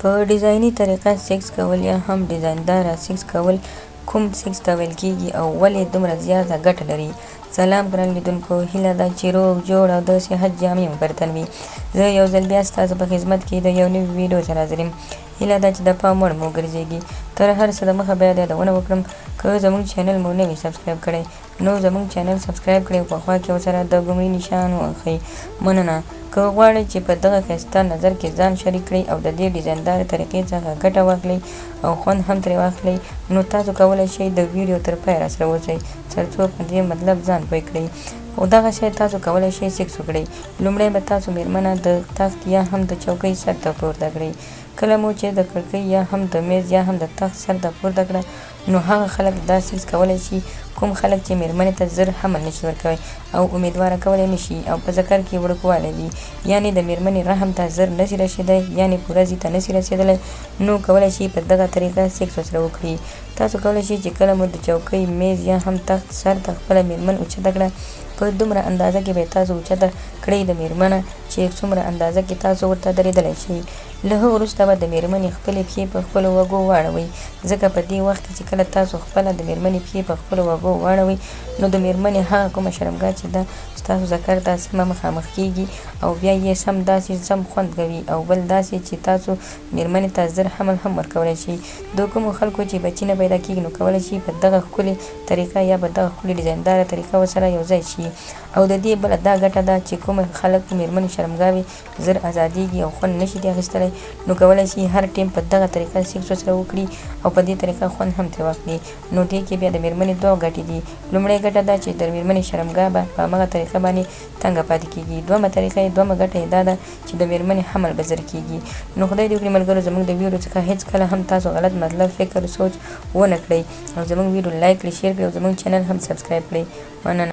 په ډیزایني طریقه سیکس کول یا هم ډیزاینداره سیکس کول کوم سیکس ته ویل کیږي او ولې دومره زیاته ګټه لري؟ سلام ګران لیدونکو، هیله ده چې روغ جوړ او د صحت جامې مو برتن وي. زه یو ځل بیا ستاسو په خدمت کې د یو نوي ویډیو سره حاضر یم. هیله ده چې د پام وړ مو ګرځېږي. تر هر څه دمخه باید یادونه وکړم، که زموږ چینل مو نه وي سبسکرایب کړی نو زموږ چینل سبسکرایب کړئ او په خوا کې ورسره د ګومري نشان ووهئ. مننه. که غواړئ چې په دغه ښایسته نظر کې ځان شریک کړئ او د دې ډیزایندارې طریقې څخه ګټه واخلئ او خوند هم ترې واخلئ، نو تاسو کولی شئ د ویډیو تر پایه راسره اوسئ تر څو په دې مطلب ځان پوه کړئ. او دغه شی تاسو کولی شئ سیکس وکړئ. لومړی به تاسو میرمنه د تخت یا هم د چوکۍ سر ته پورته کړئ. کله مو چې د کړکۍ یا هم د میز یا هم د تخت سر ته پورته کړه، نو هغه خلک دا سیکس کولی شي کوم خلک چې میرمنې ته زر حمل نشي ورکوی او امیدواره کولی نشي او په ذکر کې وړوکوالی وي، یعنې د میرمنې رحم ته زر نشي رسېدی، یعنې پوره ځي ته نشي رسېدلی، نو کولی شي په دغه طریقه سیکس ورسره وکړي. تاسو کولی شئ چې کله مو د چوکۍ، میز یا هم تخت سر ته خپله میرمن اوچته کړه، په دومره اندازه کې به تاسو اوچته کړئ د میرمنه چې څومره اندازه کې تاسو ورته درېدلی شئ. له هغه وروسته به د میرمنې خپلې پښې په خپلو وږو واړوئ، ځکه په دې وخت کې چې کله تاسو خپله د میرمنې پښې په خپلو وږو واړوئ، نو د میرمنې هغه کومه شرمګاه چې ده ستاسو ذکر ته سمه مخامخ کیږي او بیا یې سم داسې سم خوند کوي او بل داسې چې تاسو میرمنې ته زر حمل هم ورکولی شئ. د کومو خلکو چې بچي نه پیدا کېږي، نو کولی شي په دغه ښکلې طریقه یا په دغه ښکلې ډیزاینداره طریقه ورسره یو ځای شي. او د دې بله دا ګټه ده چې کوم خلک میرمنې شرمګاوې زر ازادېږي او خوند نشي دې اخیستلی، نو کولی شي هر ټیم په دغه طریقه سیکس ورسره وکړي او په دې طریقه خوند هم ترې واخلي. نو دې کې بیا د میرمنې دوه ګټې دي. لومړۍ ګټه دا چې د میرمنې شرمګاه به په همغه طریقه باندې تنګه پاتې کېږي. دومه ګټه یې دا ده چې د میرمنې حمل به زر کېږي. نو خدای دې وکړي ملګرو، زموږ د ویډیو څخه هېڅکله هم تاسو غلط مطلب، فکر، سوچ ونه کړئ او زموږ ویډیو لایک کړئ، شیر کړئ او زموږ چینل هم سبسکرایب کړئ. مننه.